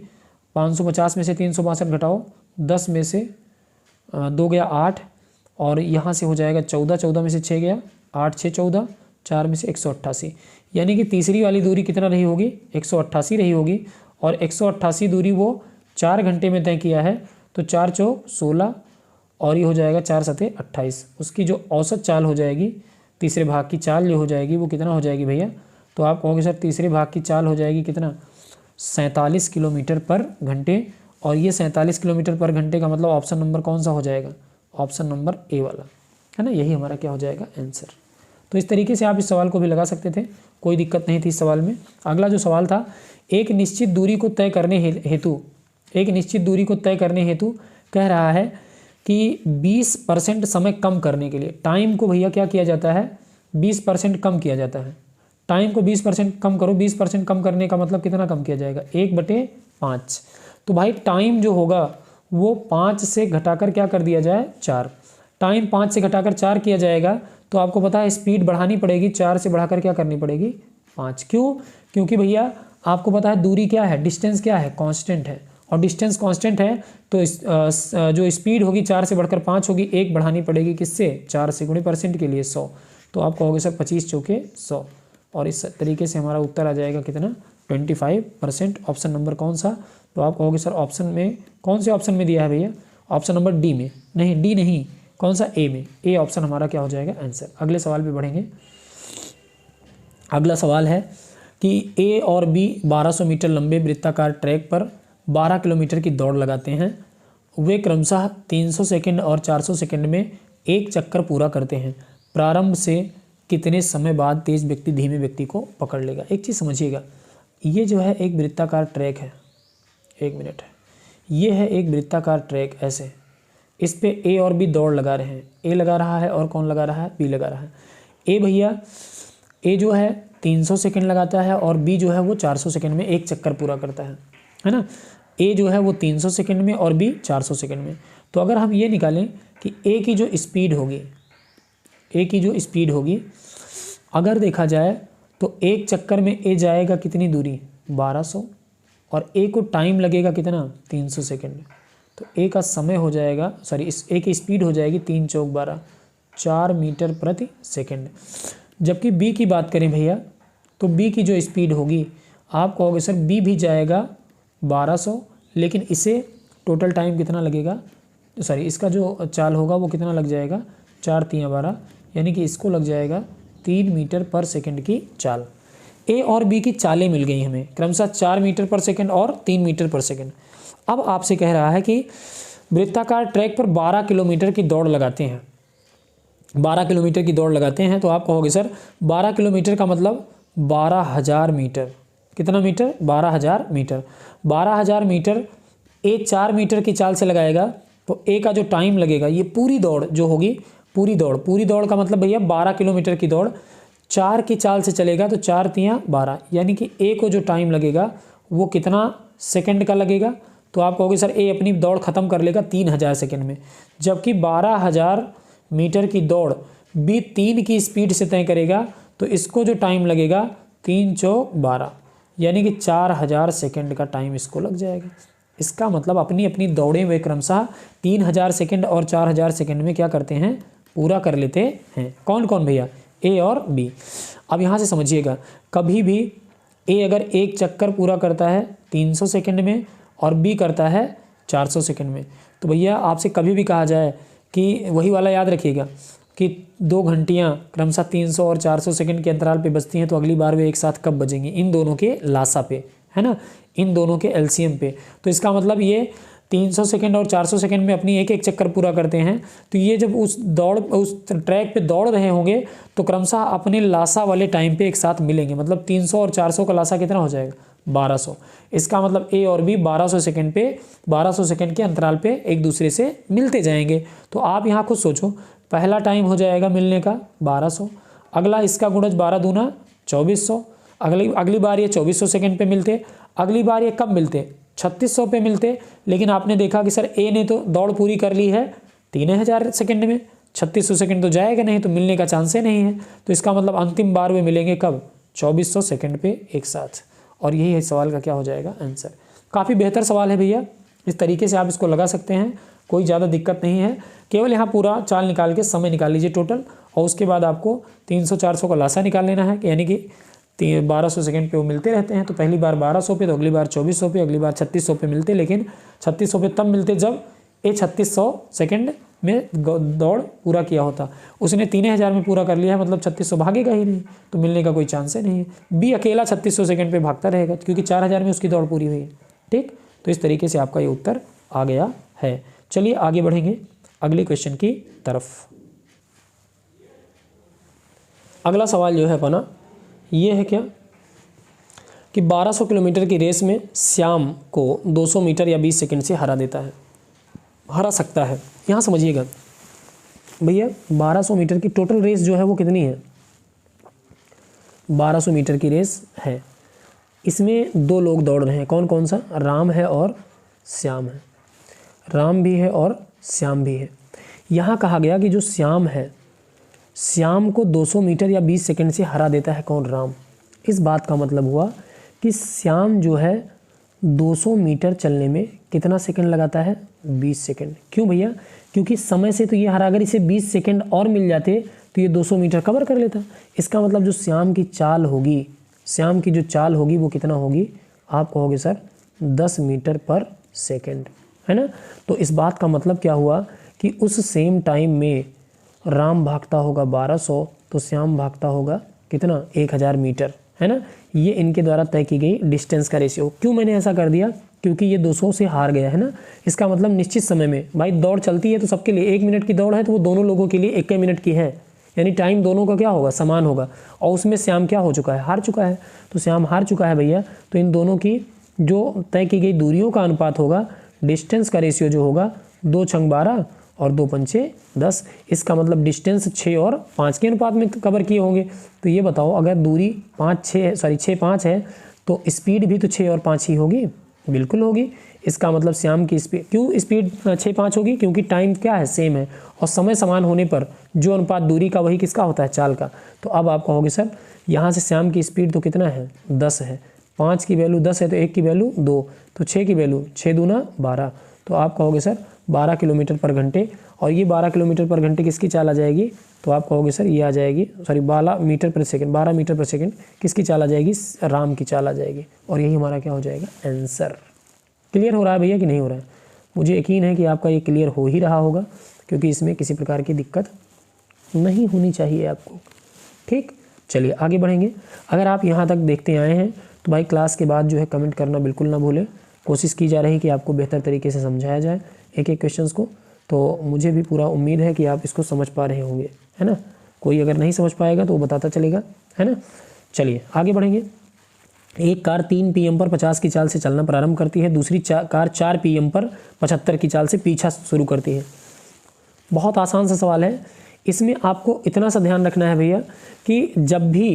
550 में से 362 घटाओ, 10 में से 2 गया 8, और यहाँ से हो जाएगा 14, 14 में से 6 गया 8 6 14, 4 में से 188, यानी कि तीसरी वाली दूरी कितना रही होगी 188 रही होगी। और 188 दूरी वो 4 घंटे में तय किया है, तो 4 चौक 16 और ये हो जाएगा 4 7 28। उसकी जो औसत चाल हो जाएगी, तीसरे भाग की चाल जो हो जाएगी वो कितना हो जाएगी भैया, तो आप कहोगे सर तीसरे भाग की चाल हो जाएगी कितना 47 किलोमीटर पर घंटे। और ये 47 किलोमीटर पर घंटे का मतलब ऑप्शन नंबर कौन सा हो जाएगा, ऑप्शन नंबर ए वाला है ना, यही हमारा क्या हो जाएगा आंसर। तो इस तरीके से आप इस सवाल को भी लगा सकते थे, कोई दिक्कत नहीं थी इस सवाल में। अगला जो सवाल था, एक निश्चित दूरी को तय करने हेतु कह रहा है कि 20% समय कम करने के लिए टाइम को भैया क्या किया जाता है 20% कम किया जाता है। टाइम को 20% कम करो, 20% कम करने का मतलब कितना कम किया जाएगा 1/5। तो भाई टाइम जो होगा वो 5 से घटाकर क्या कर दिया जाए 4। टाइम 5 से घटाकर 4 किया जाएगा, तो आपको पता है स्पीड बढ़ानी पड़ेगी, 4 से बढ़ाकर क्या करनी पड़ेगी 5। क्यों, क्योंकि भैया आपको पता है दूरी क्या है, डिस्टेंस क्या है कांस्टेंट है, और डिस्टेंस कांस्टेंट है तो जो स्पीड होगी 4 से बढ़कर 5 होगी, 1 बढ़ानी पड़ेगी किससे 4 से, गुणे परसेंट के लिए 100। तो आप कहोगे सर 25 चौके 100, और इस तरीके से हमारा उत्तर आ जाएगा कितना 25%। ऑप्शन नंबर कौन सा, तो आप कहोगे सर ऑप्शन में कौन से ऑप्शन में दिया है भैया, ऑप्शन नंबर डी में, नहीं डी नहीं, कौन सा ए में, ए ऑप्शन हमारा क्या हो जाएगा आंसर। अगले सवाल पे बढ़ेंगे। अगला सवाल है कि ए और बी 1200 मीटर लंबे वृत्ताकार ट्रैक पर 12 किलोमीटर की दौड़ लगाते हैं। वे क्रमशः 300 सेकंड और 400 सेकंड में एक चक्कर पूरा करते हैं। प्रारंभ से कितने समय बाद तेज व्यक्ति धीमे व्यक्ति को पकड़ लेगा। एक चीज़ समझिएगा, ये जो है एक वृत्ताकार ट्रैक है, एक मिनट, ये है एक वृत्ताकार ट्रैक ऐसे, इस पे ए और बी दौड़ लगा रहे हैं। ए लगा रहा है और कौन लगा रहा है, बी लगा रहा है। ए भैया, ए जो है 300 सेकंड लगाता है और बी जो है वो 400 सेकंड में एक चक्कर पूरा करता है ना। ए जो है वो 300 सेकंड में और बी 400 सेकंड में। तो अगर हम ये निकालें कि ए की जो स्पीड होगी, अगर देखा जाए तो एक चक्कर में ए जाएगा कितनी दूरी 1200 और ए को टाइम लगेगा कितना 300 सेकेंड। तो ए का समय हो जाएगा, इस ए की स्पीड हो जाएगी 3 चौक 12, 4 मीटर प्रति सेकेंड। जबकि बी की बात करें भैया, तो बी की जो स्पीड होगी, आप कहोगे सर बी भी जाएगा 1200, लेकिन इसे टोटल टाइम कितना लगेगा, इसका जो चाल होगा वो कितना लग जाएगा 4 3 12, यानी कि इसको लग जाएगा 3 मीटर पर सेकेंड की चाल। ए और बी की चालें मिल गई हमें क्रमशः 4 मीटर पर सेकेंड और 3 मीटर पर सेकेंड। अब आपसे कह रहा है कि वृत्ताकार ट्रैक पर 12 किलोमीटर की दौड़ लगाते हैं, 12 किलोमीटर की दौड़ लगाते हैं। तो आप कहोगे सर 12 किलोमीटर का मतलब 12,000 मीटर। कितना मीटर 12,000 मीटर। 12,000 मीटर ए 4 मीटर की चाल से लगाएगा तो ए का जो टाइम लगेगा, ये पूरी दौड़ जो होगी, पूरी दौड़ का मतलब भैया 12 किलोमीटर की दौड़ 4 की चाल से चलेगा तो 4 3 12, यानी कि ए को जो टाइम लगेगा वो कितना सेकंड का लगेगा। तो आप कहोगे सर ए अपनी दौड़ ख़त्म कर लेगा 3000 सेकंड में, जबकि 12,000 मीटर की दौड़ बी 3 की स्पीड से तय करेगा तो इसको जो टाइम लगेगा 3 चौक 12, यानी कि 4000 सेकंड का टाइम इसको लग जाएगा। इसका मतलब अपनी अपनी दौड़ें वे क्रमशः 3000 सेकंड और 4000 सेकंड में क्या करते हैं, पूरा कर लेते हैं। कौन कौन भैया, ए और बी। अब यहाँ से समझिएगा, कभी भी ए अगर एक चक्कर पूरा करता है 300 सेकंड में और बी करता है 400 सेकंड में, तो भैया आपसे कभी भी कहा जाए कि वही वाला याद रखिएगा कि 2 घंटियाँ क्रमशः 300 और 400 सेकंड के अंतराल पे बजती हैं, तो अगली बार वे एक साथ कब बजेंगी, इन दोनों के लासा पे, है ना, इन दोनों के एलसीएम पे। तो इसका मतलब ये 300 सेकंड और 400 सेकंड में अपनी एक एक चक्कर पूरा करते हैं, तो ये जब उस ट्रैक पे दौड़ रहे होंगे तो क्रमशः अपने लासा वाले टाइम पे एक साथ मिलेंगे। मतलब 300 और 400 का लासा कितना हो जाएगा 1200। इसका मतलब ए और बी 1200 सेकंड के अंतराल पे एक दूसरे से मिलते जाएंगे। तो आप यहाँ खुद सोचो, पहला टाइम हो जाएगा मिलने का 1200, अगला इसका गुणज 12 दूना 2400, अगली बार ये 2400 सेकंड पे मिलते, अगली बार ये कब मिलते 3600 पे मिलते। लेकिन आपने देखा कि सर ए ने तो दौड़ पूरी कर ली है 3000 सेकंड में, 3600 सेकंड तो जाएगा नहीं, तो मिलने का चांस ही नहीं है। तो इसका मतलब अंतिम बार वे मिलेंगे कब 2400 सेकंड पे एक साथ। और यही है सवाल का क्या हो जाएगा आंसर। काफ़ी बेहतर सवाल है भैया, इस तरीके से आप इसको लगा सकते हैं, कोई ज़्यादा दिक्कत नहीं है। केवल यहाँ पूरा चाल निकाल के समय निकाल लीजिए टोटल, और उसके बाद आपको 300-400 का लासा निकाल लेना है, यानी कि 1200 सेकंड पे वो मिलते रहते हैं। तो पहली बार 1200 पे, तो अगली बार 2400 पे, अगली बार 3600 पे मिलते, लेकिन 3600 पे तब मिलते जब ए 3600 सेकंड में दौड़ पूरा किया होता। उसने 3000 में पूरा कर लिया है, मतलब 3600 भागेगा ही नहीं, तो मिलने का कोई चांस ही नहीं है। बी अकेला 3600 सेकंड पे भागता रहेगा क्योंकि 4000 में उसकी दौड़ पूरी हुई है। ठीक, तो इस तरीके से आपका ये उत्तर आ गया है। चलिए आगे बढ़ेंगे अगले क्वेश्चन की तरफ। अगला सवाल जो है अपना ये है क्या कि 1200 किलोमीटर की रेस में श्याम को 200 मीटर या 20 सेकंड से हरा सकता है। यहाँ समझिएगा भैया, 1200 मीटर की टोटल रेस जो है वो कितनी है, 1200 मीटर की रेस है। इसमें 2 लोग दौड़ रहे हैं, कौन कौन सा, राम है और श्याम है। राम भी है और श्याम भी है। यहाँ कहा गया कि जो श्याम है, श्याम को 200 मीटर या 20 सेकंड से हरा देता है कौन, राम। इस बात का मतलब हुआ कि श्याम जो है 200 मीटर चलने में कितना सेकंड लगाता है, 20 सेकंड। क्यों भैया, क्योंकि समय से तो ये हरा, अगर इसे 20 सेकंड और मिल जाते तो ये 200 मीटर कवर कर लेता। इसका मतलब जो श्याम की चाल होगी, श्याम की जो चाल होगी वो कितना होगी, आप कहोगे सर 10 मीटर पर सेकंड, है ना। तो इस बात का मतलब क्या हुआ कि उस सेम टाइम में राम भागता होगा 1200, तो श्याम भागता होगा कितना 1000 मीटर, है ना। ये इनके द्वारा तय की गई डिस्टेंस का रेशियो। क्यों मैंने ऐसा कर दिया, क्योंकि ये 200 से हार गया है ना। इसका मतलब निश्चित समय में, भाई दौड़ चलती है तो सबके लिए 1 मिनट की दौड़ है, तो वो दोनों लोगों के लिए 1 मिनट की है, यानी टाइम दोनों का क्या होगा, समान होगा। और उसमें श्याम क्या हो चुका है, हार चुका है। तो श्याम हार चुका है भैया, तो इन दोनों की जो तय की गई दूरियों का अनुपात होगा, डिस्टेंस का रेशियो जो होगा 2 × 12 और 2 × 5 = 10। इसका मतलब डिस्टेंस 6 और 5 के अनुपात में कवर किए होंगे। तो ये बताओ, अगर दूरी 6 5 है तो स्पीड भी तो 6 और 5 ही होगी, बिल्कुल होगी। इसका मतलब श्याम की स्पीड, क्यों स्पीड 6:5 होगी, क्योंकि टाइम क्या है, सेम है, और समय समान होने पर जो अनुपात दूरी का वही किसका होता है, चाल का। तो अब आप कहोगे सर यहाँ से श्याम की स्पीड तो कितना है, 10 है, 5 की वैल्यू 10 है तो 1 की वैल्यू 2, तो 6 की वैल्यू 6 दूना 12, तो आप कहोगे सर 12 किलोमीटर पर घंटे। और ये 12 किलोमीटर पर घंटे किसकी चाल आ जाएगी, तो आप कहोगे सर ये आ जाएगी, सॉरी 12 मीटर पर सेकंड, 12 मीटर पर सेकंड किसकी चाल आ जाएगी, राम की चाल आ जाएगी। और यही हमारा क्या हो जाएगा, आंसर। क्लियर हो रहा है भैया कि नहीं हो रहा है? मुझे यकीन है कि आपका ये क्लियर हो ही रहा होगा, क्योंकि इसमें किसी प्रकार की दिक्कत नहीं होनी चाहिए आपको। ठीक, चलिए आगे बढ़ेंगे। अगर आप यहाँ तक देखते आए हैं तो भाई क्लास के बाद जो है कमेंट करना बिल्कुल ना भूलें। कोशिश की जा रही है कि आपको बेहतर तरीके से समझाया जाए एक एक क्वेश्चंस को, तो मुझे भी पूरा उम्मीद है कि आप इसको समझ पा रहे होंगे, है ना। कोई अगर नहीं समझ पाएगा तो वो बताता चलेगा, है ना। चलिए आगे बढ़ेंगे। एक कार 3 PM पर 50 की चाल से चलना प्रारंभ करती है, दूसरी कार 4 PM पर 75 की चाल से पीछा शुरू करती है। बहुत आसान सा सवाल है। इसमें आपको इतना सा ध्यान रखना है भैया कि जब भी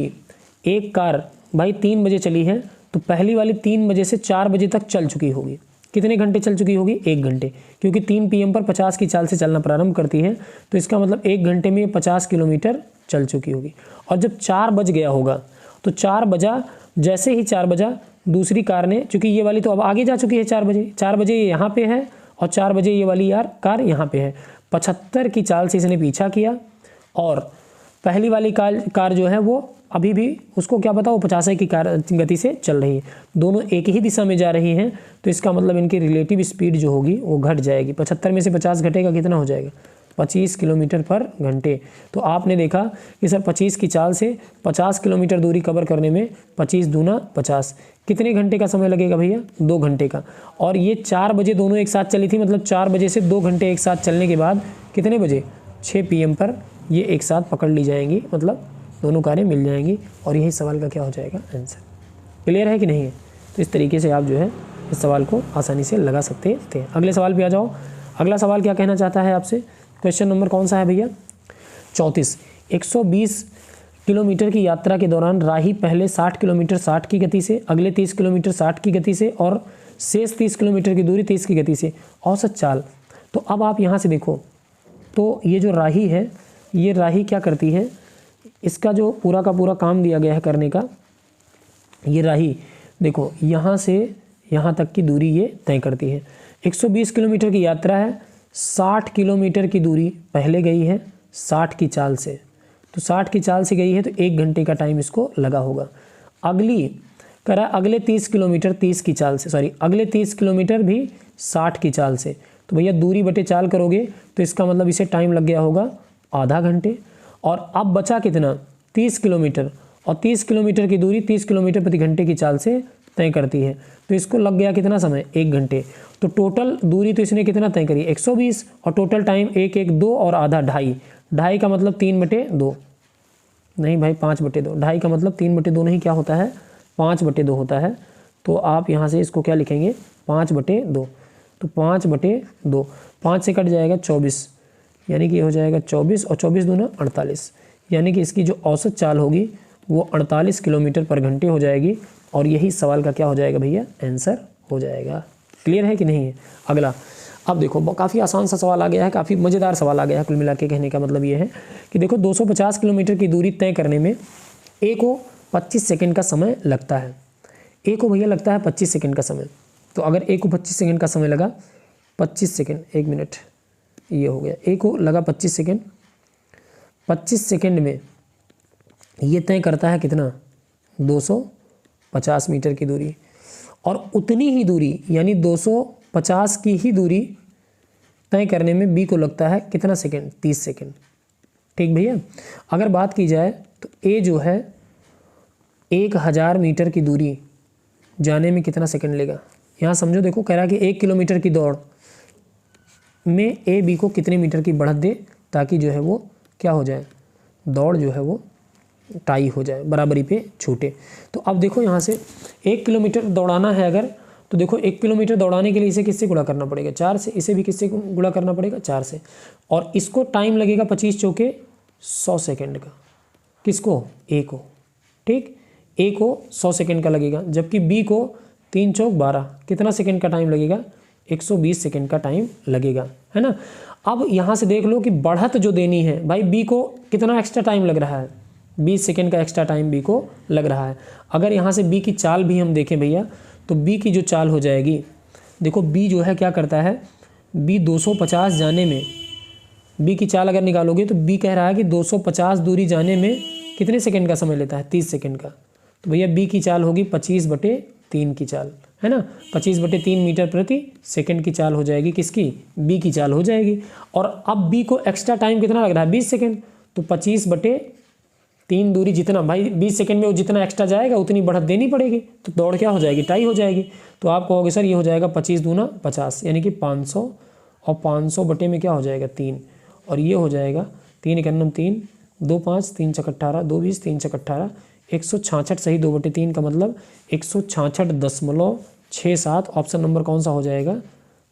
एक कार भाई 3 बजे चली है तो पहली वाली 3 बजे से 4 बजे तक चल चुकी होगी। कितने घंटे चल चुकी होगी, 1 घंटे, क्योंकि 3 PM पर 50 की चाल से चलना प्रारंभ करती है, तो इसका मतलब 1 घंटे में 50 किलोमीटर चल चुकी होगी। और जब 4 बज गया होगा तो 4 बजा, जैसे ही 4 बजा दूसरी कार ने, चूँकि ये वाली तो अब आगे जा चुकी है 4 बजे, 4 बजे ये यहाँ पे है और 4 बजे ये वाली कार यहाँ पे है, 75 की चाल से इसने पीछा किया। और पहली वाली कार जो है वो अभी भी उसको क्या पता, वो 50 की गति से चल रही है, दोनों एक ही दिशा में जा रही हैं, तो इसका मतलब इनकी रिलेटिव स्पीड जो होगी वो घट जाएगी। 75 में से 50 घटेगा, कितना हो जाएगा, 25 किलोमीटर पर घंटे। तो आपने देखा कि सर 25 की चाल से 50 किलोमीटर दूरी कवर करने में 25 दूना 50, कितने घंटे का समय लगेगा भैया, 2 घंटे का। और ये 4 बजे दोनों एक साथ चली थी, मतलब 4 बजे से 2 घंटे एक साथ चलने के बाद कितने बजे, 6 PM पर ये एक साथ पकड़ ली जाएंगी, मतलब दोनों कारें मिल जाएंगी। और यही सवाल का क्या हो जाएगा, आंसर। क्लियर है कि नहीं है? तो इस तरीके से आप जो है इस सवाल को आसानी से लगा सकते थे। अगले सवाल पे आ जाओ। अगला सवाल क्या कहना चाहता है आपसे, क्वेश्चन नंबर कौन सा है भैया, 34। 120 किलोमीटर की यात्रा के दौरान राही पहले 60 किलोमीटर 60 की गति से, अगले 30 किलोमीटर 60 की गति से और शेष 30 किलोमीटर की दूरी 30 की गति से औसत चाल। तो अब आप यहाँ से देखो, तो ये जो राही है, ये राही क्या करती है, इसका जो पूरा का पूरा काम दिया गया है करने का, ये राही देखो यहाँ से यहाँ तक की दूरी ये तय करती है। 120 किलोमीटर की यात्रा है, 60 किलोमीटर की दूरी पहले गई है 60 की चाल से, तो 60 की चाल से गई है तो 1 घंटे का टाइम इसको लगा होगा। अगली करा अगले 30 किलोमीटर 30 की चाल से, सॉरी अगले 30 किलोमीटर भी 60 की चाल से, तो भैया दूरी बटे चाल करोगे तो इसका मतलब इसे टाइम लग गया होगा आधा घंटे। और अब बचा कितना, 30 किलोमीटर, और 30 किलोमीटर की दूरी 30 किलोमीटर प्रति घंटे की चाल से तय करती है, तो इसको लग गया कितना समय, 1 घंटे। तो टोटल दूरी तो इसने कितना तय करी, 120, और टोटल टाइम 1 1 2 और आधा 2.5, 2.5 का मतलब 3/2, नहीं भाई 5/2, 2.5 का मतलब 3/2 नहीं, क्या होता है 5/2 होता है। तो आप यहाँ से इसको क्या लिखेंगे, 5/2, तो 5/2, 5 से कट जाएगा 24, यानी कि ये हो जाएगा 24 और 24 दूना 48, यानी कि इसकी जो औसत चाल होगी वो 48 किलोमीटर पर घंटे हो जाएगी। और यही सवाल का क्या हो जाएगा भैया, आंसर हो जाएगा। क्लियर है कि नहीं है? अगला, अब देखो काफ़ी आसान सा सवाल आ गया है, काफ़ी मज़ेदार सवाल आ गया है। कुल मिला के कहने का मतलब ये है कि देखो 250 किलोमीटर की दूरी तय करने में ए को 25 सेकेंड का समय लगता है। ए को भैया लगता है 25 सेकेंड का समय। तो अगर ए को 25 सेकेंड का समय लगा, 25 सेकेंड 1 मिनट ये हो गया, ए को लगा 25 सेकेंड, 25 सेकेंड में ये तय करता है कितना, 250 मीटर की दूरी। और उतनी ही दूरी यानी 250 की ही दूरी तय करने में बी को लगता है कितना सेकेंड, 30 सेकेंड। ठीक भैया। अगर बात की जाए तो ए जो है 1000 मीटर की दूरी जाने में कितना सेकेंड लेगा। यहाँ समझो, देखो कह रहा है कि 1 किलोमीटर की दौड़ में ए बी को कितने मीटर की बढ़त दे, ताकि जो है वो क्या हो जाए, दौड़ जो है वो टाई हो जाए, बराबरी पे छूटे। तो अब देखो यहाँ से 1 किलोमीटर दौड़ाना है अगर, तो देखो 1 किलोमीटर दौड़ाने के लिए इसे किससे गुणा करना पड़ेगा, 4 से, इसे भी किससे गुणा करना पड़ेगा, 4 से। और इसको टाइम लगेगा 25 चौके 100 सेकेंड का, किसको, ए को। ठीक, ए को 100 सेकेंड का लगेगा, जबकि बी को 3 चौक 12, कितना सेकंड का टाइम लगेगा? 120 सेकंड का टाइम लगेगा, है ना। अब यहाँ से देख लो कि बढ़त जो देनी है भाई, बी को कितना एक्स्ट्रा टाइम लग रहा है? 20 सेकंड का एक्स्ट्रा टाइम बी को लग रहा है। अगर यहाँ से बी की चाल भी हम देखें भैया, तो बी की जो चाल हो जाएगी, देखो बी जो है क्या करता है, बी 250 जाने में, बी की चाल अगर निकालोगे तो बी कह रहा है कि 250 दूरी जाने में कितने सेकंड का समय लेता है? 30 सेकंड का। तो भैया बी की चाल होगी 25/3 की चाल, है ना। 25/3 मीटर प्रति सेकंड की चाल हो जाएगी, किसकी? बी की चाल हो जाएगी। और अब बी को एक्स्ट्रा टाइम कितना लग रहा है? 20 सेकंड। तो 25/3 दूरी जितना भाई 20 सेकंड में वो जितना एक्स्ट्रा जाएगा उतनी बढ़त देनी पड़ेगी, तो दौड़ क्या हो जाएगी? टाई हो जाएगी। तो आप कहोगे सर ये हो जाएगा 25 दूना 50, यानी कि 500, और 500 बटे में क्या हो जाएगा? 3, और ये हो जाएगा 3 1 3, 2 5, 3 6 18, 2 20, 3 6 18, 166 सही 2/3 का मतलब 166.67। ऑप्शन नंबर कौन सा हो जाएगा?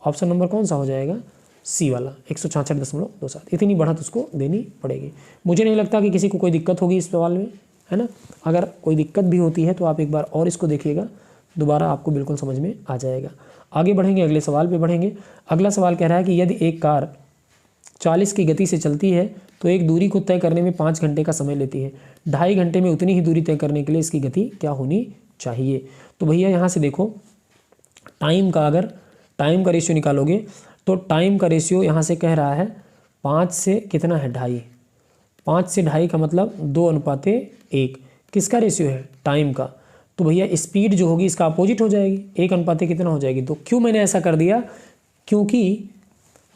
ऑप्शन नंबर कौन सा हो जाएगा? सी वाला, 166.27। इतनी बढ़त उसको देनी पड़ेगी। मुझे नहीं लगता कि किसी को कोई दिक्कत होगी इस सवाल में, है ना। अगर कोई दिक्कत भी होती है तो आप एक बार और इसको देखिएगा, दोबारा आपको बिल्कुल समझ में आ जाएगा। आगे बढ़ेंगे, अगले सवाल पे बढ़ेंगे। अगला सवाल कह रहा है कि यदि एक कार 40 की गति से चलती है तो एक दूरी को तय करने में 5 घंटे का समय लेती है, 2.5 घंटे में उतनी ही दूरी तय करने के लिए इसकी गति क्या होनी चाहिए? तो भैया यहाँ से देखो, टाइम का अगर टाइम का रेशियो निकालोगे तो टाइम का रेशियो यहाँ से कह रहा है 5 से कितना है? 2.5। 5 से 2.5 का मतलब 2:1। किसका रेशियो है? टाइम का। तो भैया स्पीड जो होगी इसका अपोजिट हो जाएगी, 1:, कितना हो जाएगी? 2। क्यों मैंने ऐसा कर दिया? क्योंकि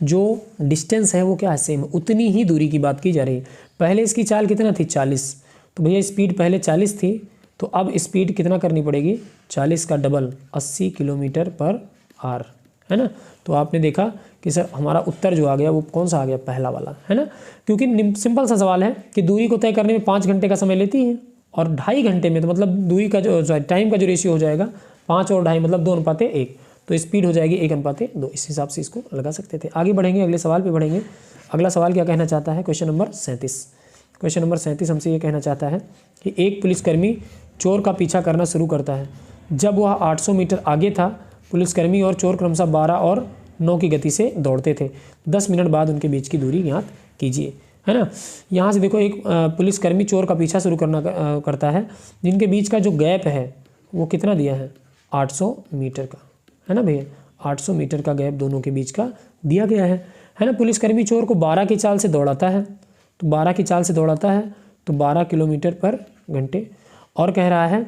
जो डिस्टेंस है वो क्या है? सेम, उतनी ही दूरी की बात की जा रही है। पहले इसकी चाल कितना थी? 40। तो भैया स्पीड पहले 40 थी, तो अब स्पीड कितना करनी पड़ेगी? 40 का डबल, 80 km/h, है ना। तो आपने देखा कि सर हमारा उत्तर जो आ गया वो कौन सा आ गया? पहला वाला, है ना। क्योंकि सिंपल सा सवाल है कि दूरी को तय करने में 5 घंटे का समय लेती है, और 2.5 घंटे में तो मतलब दूरी का जो टाइम का जो रेशियो हो जाएगा 5 और 2.5 मतलब 2:1। तो स्पीड हो जाएगी 1:2। इस हिसाब से इसको लगा सकते थे। आगे बढ़ेंगे, अगले सवाल पे बढ़ेंगे। अगला सवाल क्या कहना चाहता है? Question number 37। क्वेश्चन नंबर 37 हमसे ये कहना चाहता है कि एक पुलिसकर्मी चोर का पीछा करना शुरू करता है। जब वह 800 मीटर आगे था, पुलिसकर्मी और चोर क्रमशः 12 और 9 की गति से दौड़ते थे। 10 मिनट बाद उनके बीच की दूरी ज्ञात कीजिए, है ना। यहाँ से देखो, एक पुलिसकर्मी चोर का पीछा शुरू करता है, जिनके बीच का जो गैप है वो कितना दिया है? 800 मीटर का, है ना भैया। 800 मीटर का गैप दोनों के बीच का दिया गया है ना। पुलिसकर्मी चोर को 12 की चाल से दौड़ाता है, तो 12 की चाल से दौड़ाता है तो 12 km/घंटे, और कह रहा है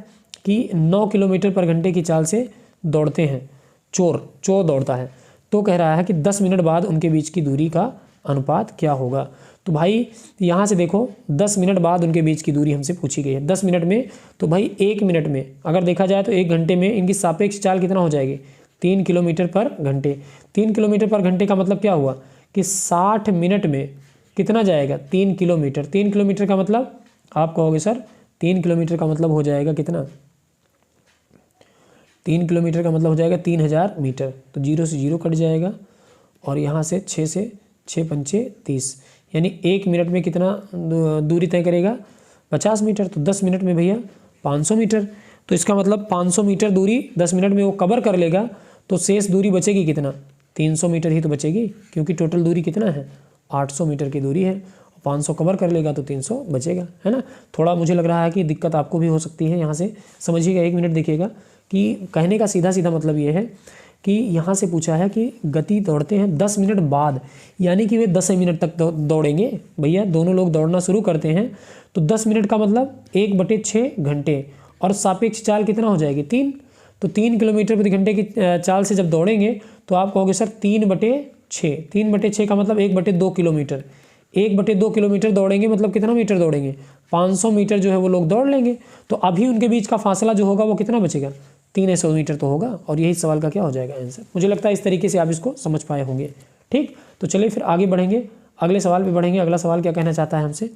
कि 9 km/घंटे की चाल से दौड़ते हैं। चोर दौड़ता है, तो कह रहा है कि 10 मिनट बाद उनके बीच की दूरी का अनुपात क्या होगा? तो भाई यहाँ से देखो, 10 मिनट बाद उनके बीच की दूरी हमसे पूछी गई है। 10 मिनट में तो भाई 1 मिनट में अगर देखा जाए तो 1 घंटे में इनकी सापेक्ष चाल कितना हो जाएगी? 3 km/घंटे। 3 km/घंटे का मतलब क्या हुआ कि 60 मिनट में कितना जाएगा? 3 किलोमीटर। 3 किलोमीटर का मतलब आप कहोगे सर 3 किलोमीटर का मतलब हो जाएगा कितना? 3 किलोमीटर का मतलब हो जाएगा 3000 मीटर। तो 0 से 0 कट जाएगा, और यहाँ से 6 से 6 पंचे 30, यानी 1 मिनट में कितना दूरी तय करेगा? 50 मीटर। तो 10 मिनट में भैया 500 मीटर। तो इसका मतलब 500 मीटर दूरी 10 मिनट में वो कवर कर लेगा, तो शेष दूरी बचेगी कितना? 300 मीटर ही तो बचेगी, क्योंकि टोटल दूरी कितना है? 800 मीटर की दूरी है। 500 कवर कर लेगा तो 300 बचेगा, है ना। थोड़ा मुझे लग रहा है कि दिक्कत आपको भी हो सकती है। यहाँ से समझिएगा, 1 मिनट देखिएगा कि कहने का सीधा सीधा मतलब ये है कि यहाँ से पूछा है कि गति दौड़ते हैं 10 मिनट बाद, यानी कि वे 10 मिनट तक दौड़ेंगे। भैया दोनों लोग दौड़ना शुरू करते हैं तो 10 मिनट का मतलब 1/6 घंटे, और सापेक्ष चाल कितना हो जाएगी? 3। तो 3 किलोमीटर प्रति घंटे की चाल से जब दौड़ेंगे तो आप कहोगे सर 3/6। 3/6 का मतलब 1/2 किलोमीटर। 1/2 किलोमीटर दौड़ेंगे मतलब कितना मीटर दौड़ेंगे? 500 मीटर जो है वो लोग दौड़ लेंगे। तो अभी उनके बीच का फासला जो होगा वो कितना बचेगा? 300 मीटर तो होगा, और यही सवाल का क्या हो जाएगा आंसर। मुझे लगता है इस तरीके से आप इसको समझ पाए होंगे। ठीक, तो चलिए फिर आगे बढ़ेंगे, अगले सवाल पे बढ़ेंगे। अगला सवाल क्या कहना चाहता है हमसे?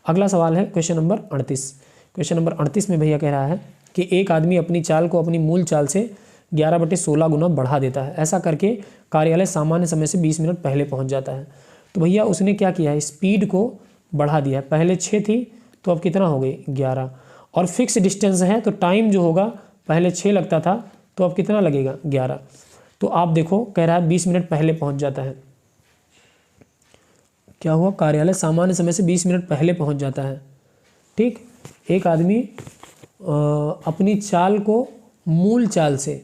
अगला सवाल है क्वेश्चन नंबर 38। क्वेश्चन नंबर 38 में भैया कह रहा है कि एक आदमी अपनी चाल को अपनी मूल चाल से 11/16 गुना बढ़ा देता है। ऐसा करके कार्यालय सामान्य समय से 20 मिनट पहले पहुँच जाता है। तो भैया उसने क्या किया है? स्पीड को बढ़ा दिया है। पहले 6 थी तो अब कितना हो गई? 11, और फिक्स डिस्टेंस है तो टाइम जो होगा पहले 6 लगता था तो अब कितना लगेगा 11। तो आप देखो कह रहा है 20 मिनट पहले पहुंच जाता है। क्या हुआ, कार्यालय सामान्य समय से 20 मिनट पहले पहुंच जाता है। ठीक, एक आदमी अपनी चाल को मूल चाल से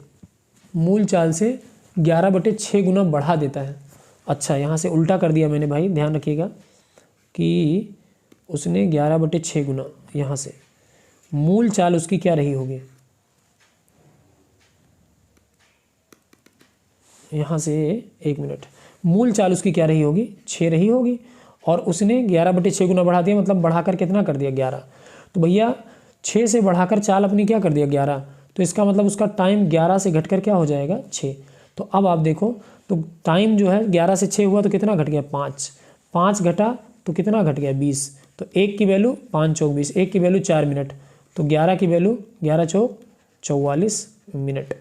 11/6 गुना बढ़ा देता है। अच्छा, यहाँ से उल्टा कर दिया मैंने भाई, ध्यान रखिएगा कि उसने 11/6 गुना, यहाँ से मूल चाल उसकी क्या रही होगी, यहाँ से 1 मिनट, मूल चाल उसकी क्या रही होगी, 6 रही होगी, और उसने 11/6 गुना बढ़ा दिया, मतलब बढ़ाकर कितना कर दिया 11। तो भैया 6 से बढ़ाकर चाल अपनी क्या कर दिया 11, तो इसका मतलब उसका टाइम 11 से घटकर क्या हो जाएगा 6। तो अब आप देखो, तो टाइम जो है 11 से 6 हुआ तो कितना घट गया 5, 5 घटा तो कितना घट गया 20। तो 1 की वैल्यू 5 चौक 20, 1 की वैल्यू 4 मिनट, तो 11 की वैल्यू 11 चौक 44 मिनट।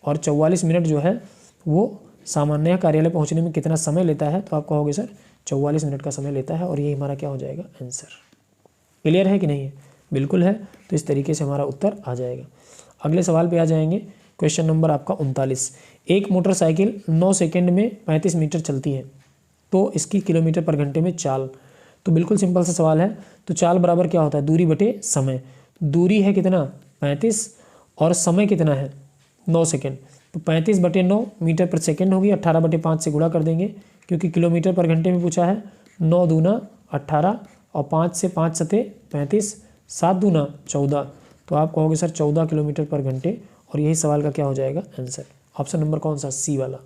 और 44 मिनट जो है वो सामान्य कार्यालय पहुंचने में कितना समय लेता है, तो आप कहोगे सर 44 मिनट का समय लेता है, और यही हमारा क्या हो जाएगा आंसर। क्लियर है कि नहीं है, बिल्कुल है। तो इस तरीके से हमारा उत्तर आ जाएगा। अगले सवाल पे आ जाएंगे, क्वेश्चन नंबर आपका 39। एक मोटरसाइकिल 9 सेकंड में 35 मीटर चलती है, तो इसकी किलोमीटर पर घंटे में चाल। तो बिल्कुल सिंपल सा सवाल है। तो चाल बराबर क्या होता है, दूरी बटे समय। दूरी है कितना 35 और समय कितना है 9 सेकंड, तो 35/9 मीटर पर सेकंड होगी। 18/5 से गुणा कर देंगे, क्योंकि किलोमीटर पर घंटे में पूछा है। 9 दूना 18 और 5 से 5 सते 35, 7 दूना 14। तो आप कहोगे सर 14 किलोमीटर पर घंटे, और यही सवाल का क्या हो जाएगा आंसर। ऑप्शन नंबर कौन सा, सी वाला।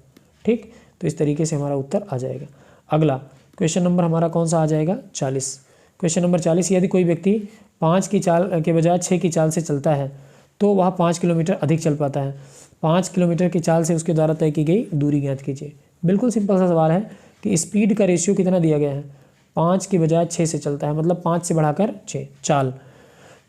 ठीक, तो इस तरीके से हमारा उत्तर आ जाएगा। अगला क्वेश्चन नंबर हमारा कौन सा आ जाएगा 40। क्वेश्चन नंबर 40, यदि कोई व्यक्ति 5 की चाल के बजाय 6 की चाल से चलता है तो वह 5 किलोमीटर अधिक चल पाता है। 5 किलोमीटर की चाल से उसके द्वारा तय की गई दूरी ज्ञात कीजिए। बिल्कुल सिंपल सा सवाल है कि स्पीड का रेशियो कितना दिया गया है, 5 के बजाय 6 से चलता है, मतलब 5 से बढ़ाकर 6 चाल।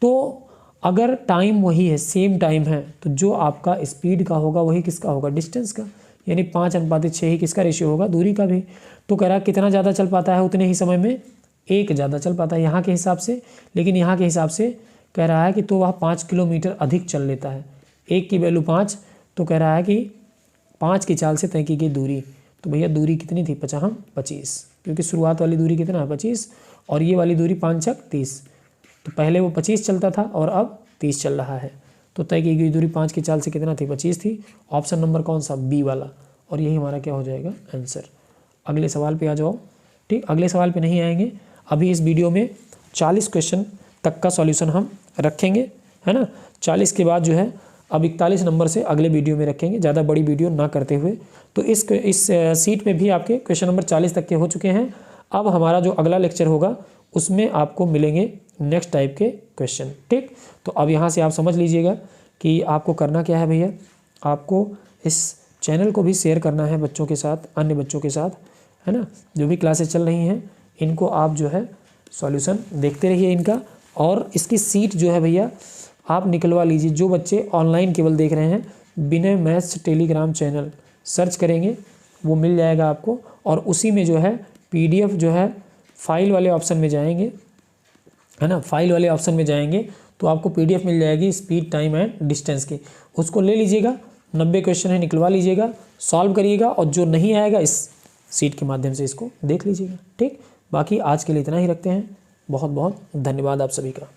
तो अगर टाइम वही है, सेम टाइम है, तो जो आपका स्पीड का होगा वही किसका होगा, डिस्टेंस का। यानी 5:6 ही किसका रेशियो होगा, दूरी का भी। तो कह रहा है कितना ज़्यादा चल पाता है उतने ही समय में एक ज़्यादा चल पाता है यहाँ के हिसाब से, लेकिन यहाँ के हिसाब से कह रहा है कि तो वह 5 किलोमीटर अधिक चल लेता है। एक की वैल्यू 5, तो कह रहा है कि 5 की चाल से तय की गई दूरी। तो भैया दूरी कितनी थी 25, क्योंकि शुरुआत वाली दूरी कितना है 25, और ये वाली दूरी 5 छक 30। तो पहले वो 25 चलता था और अब 30 चल रहा है। तो तय की गई दूरी 5 की चाल से कितना थी 25 थी। ऑप्शन नंबर कौन सा, बी वाला, और यही हमारा क्या हो जाएगा आंसर। अगले सवाल पे आ जाओ। ठीक, अगले सवाल पे नहीं आएंगे, अभी इस वीडियो में 40 क्वेश्चन तक का सॉल्यूशन हम रखेंगे, है ना। 40 के बाद जो है अब 41 नंबर से अगले वीडियो में रखेंगे, ज़्यादा बड़ी वीडियो ना करते हुए। तो इस सीट में भी आपके क्वेश्चन नंबर 40 तक के हो चुके हैं। अब हमारा जो अगला लेक्चर होगा उसमें आपको मिलेंगे नेक्स्ट टाइप के क्वेश्चन। ठीक, तो अब यहाँ से आप समझ लीजिएगा कि आपको करना क्या है भैया। आपको इस चैनल को भी शेयर करना है बच्चों के साथ, अन्य बच्चों के साथ, है ना। जो भी क्लासेस चल रही हैं इनको आप जो है सॉल्यूशन देखते रहिए इनका, और इसकी सीट जो है भैया आप निकलवा लीजिए। जो बच्चे ऑनलाइन केवल देख रहे हैं, विनय मैथ्स टेलीग्राम चैनल सर्च करेंगे वो मिल जाएगा आपको, और उसी में जो है PDF जो है फाइल वाले ऑप्शन में जाएंगे, है ना। फाइल वाले ऑप्शन में जाएंगे तो आपको PDF मिल जाएगी स्पीड, टाइम एंड डिस्टेंस की। उसको ले लीजिएगा, 90 क्वेश्चन है, निकलवा लीजिएगा, सॉल्व करिएगा, और जो नहीं आएगा इस सीट के माध्यम से इसको देख लीजिएगा। ठीक, बाकी आज के लिए इतना ही रखते हैं। बहुत बहुत धन्यवाद आप सभी का।